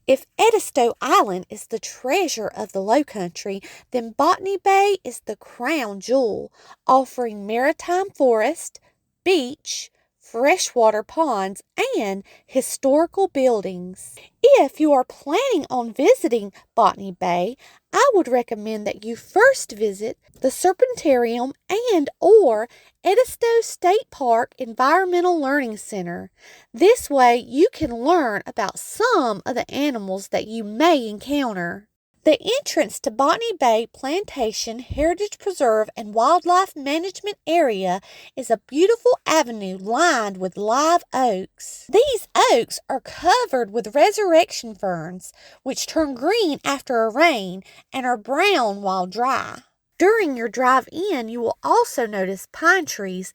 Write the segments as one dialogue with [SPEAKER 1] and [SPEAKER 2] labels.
[SPEAKER 1] If Edisto Island is the treasure of the Lowcountry, then Botany Bay is the crown jewel, offering maritime forest, beach, freshwater ponds, and historical buildings. If you are planning on visiting Botany Bay, I would recommend that you first visit the Serpentarium and or Edisto State Park Environmental Learning Center. This way you can learn about some of the animals that you may encounter. The entrance to Botany Bay Plantation Heritage Preserve and Wildlife Management Area is a beautiful avenue lined with live oaks. These oaks are covered with resurrection ferns, which turn green after a rain and are brown while dry. During your drive in, you will also notice pine trees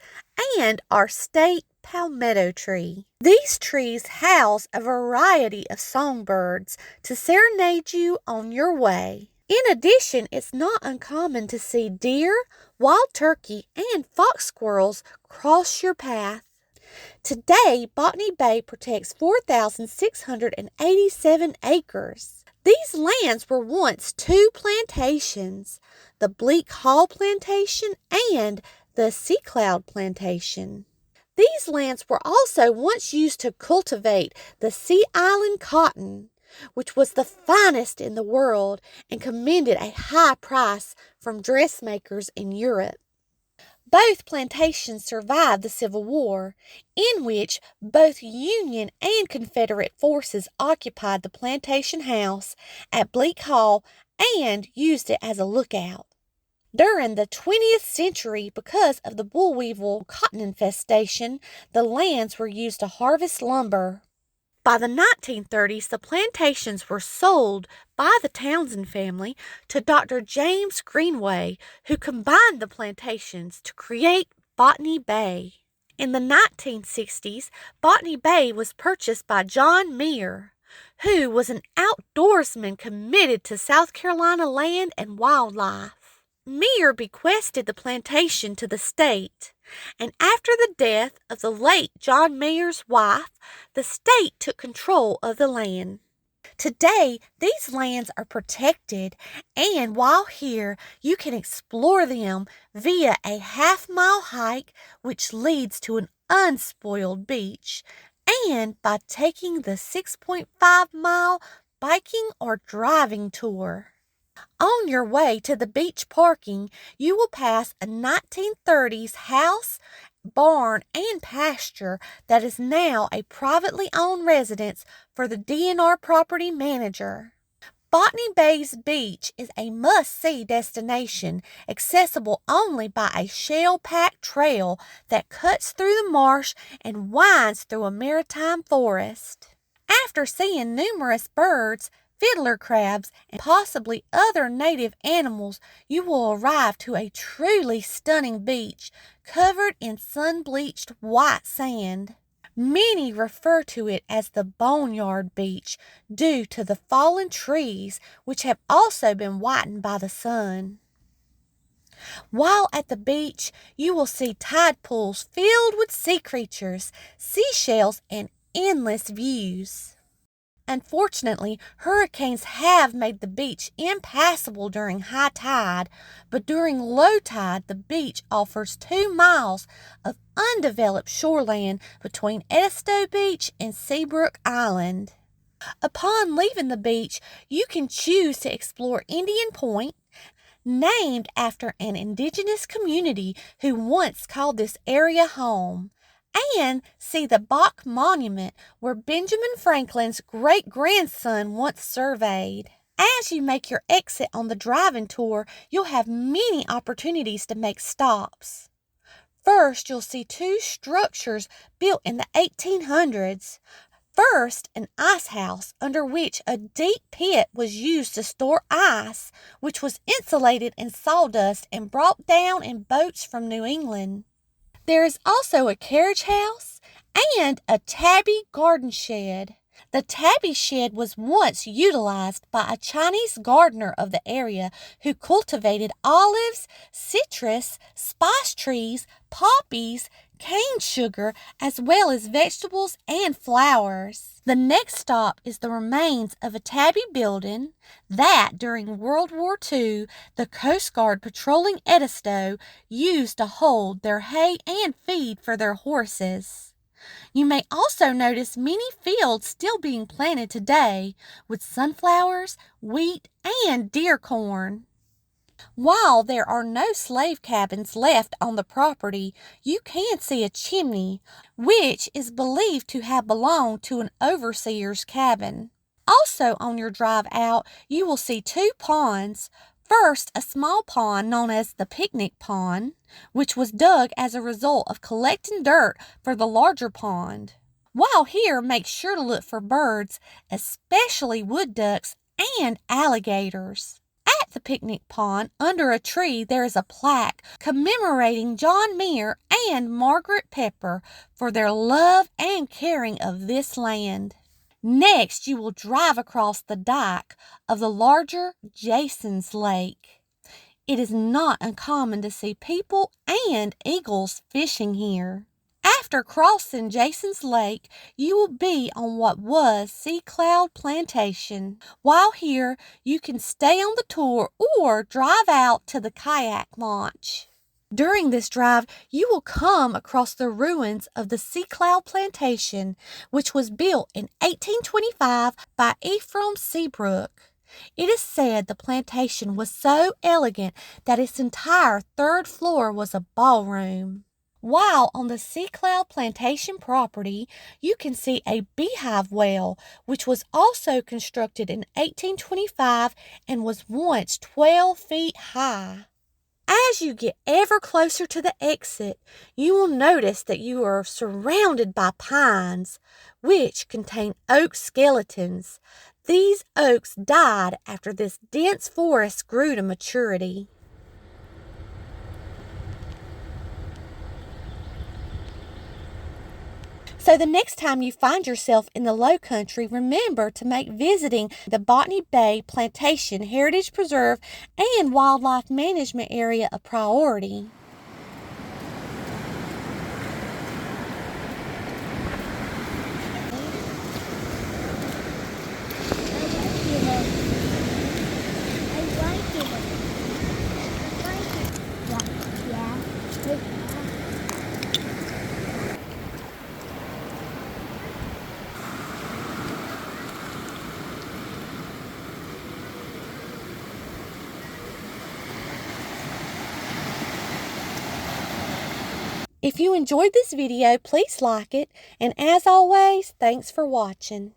[SPEAKER 1] and our state palmetto tree. These trees house a variety of songbirds to serenade you on your way. In addition, it's not uncommon to see deer, wild turkey, and fox squirrels cross your path. Today, Botany Bay protects 4,687 acres. These lands were once two plantations, the Bleak Hall Plantation and the Sea Cloud Plantation. These lands were also once used to cultivate the Sea Island cotton, which was the finest in the world and commanded a high price from dressmakers in Europe. Both plantations survived the Civil War, in which both Union and Confederate forces occupied the plantation house at Bleak Hall and used it as a lookout. During the 20th century, because of the boll weevil cotton infestation, the lands were used to harvest lumber. By the 1930s, the plantations were sold by the Townsend family to Dr. James Greenway, who combined the plantations to create Botany Bay. In the 1960s, Botany Bay was purchased by John Muir, who was an outdoorsman committed to South Carolina land and wildlife. Muir bequested the plantation to the state, and after the death of the late John Muir's wife, the state took control of the land. Today, these lands are protected, and while here, you can explore them via a half-mile hike which leads to an unspoiled beach, and by taking the 6.5-mile biking or driving tour. On your way to the beach parking, you will pass a 1930s house, barn, and pasture that is now a privately owned residence for the DNR property manager. Botany Bay's beach is a must-see destination, accessible only by a shell-packed trail that cuts through the marsh and winds through a maritime forest. After seeing numerous birds, fiddler crabs, and possibly other native animals, you will arrive to a truly stunning beach covered in sun-bleached white sand. Many refer to it as the Boneyard Beach due to the fallen trees, which have also been whitened by the sun. While at the beach, you will see tide pools filled with sea creatures, seashells, and endless views. Unfortunately, hurricanes have made the beach impassable during high tide, but during low tide, the beach offers 2 miles of undeveloped shoreland between Edisto Beach and Seabrook Island. Upon leaving the beach, you can choose to explore Indian Point, named after an indigenous community who once called this area home, and see the Bach Monument, where Benjamin Franklin's great-grandson once surveyed. As you make your exit on the driving tour, you'll have many opportunities to make stops. First, you'll see 2 structures built in the 1800s. First, an ice house under which a deep pit was used to store ice, which was insulated in sawdust and brought down in boats from New England. There is also a carriage house and a tabby garden shed. The tabby shed was once utilized by a Chinese gardener of the area who cultivated olives, citrus, spice trees, poppies, cane sugar, as well as vegetables and flowers. The next stop is the remains of a tabby building that, during World War II, the Coast Guard patrolling Edisto used to hold their hay and feed for their horses. You may also notice many fields still being planted today with sunflowers, wheat, and deer corn. While there are no slave cabins left on the property, you can see a chimney, which is believed to have belonged to an overseer's cabin. Also on your drive out, you will see two ponds. First, a small pond known as the picnic pond, which was dug as a result of collecting dirt for the larger pond. While here, make sure to look for birds, especially wood ducks and alligators. At the picnic pond, under a tree, there is a plaque commemorating John Muir and Margaret Pepper for their love and caring of this land. Next, you will drive across the dike of the larger Jason's Lake. It is not uncommon to see people and eagles fishing here. After crossing Jason's Lake, you will be on what was Sea Cloud Plantation. While here, you can stay on the tour or drive out to the kayak launch. During this drive, you will come across the ruins of the Sea Cloud Plantation, which was built in 1825 by Ephraim Seabrook. It is said the plantation was so elegant that its entire third floor was a ballroom. While on the Sea Cloud Plantation property, you can see a beehive well, which was also constructed in 1825 and was once 12 feet high. As you get ever closer to the exit, you will notice that you are surrounded by pines, which contain oak skeletons. These oaks died after this dense forest grew to maturity. So the next time you find yourself in the Low Country, remember to make visiting the Botany Bay Plantation Heritage Preserve and Wildlife Management Area a priority. If you enjoyed this video, please like it, and as always, thanks for watching.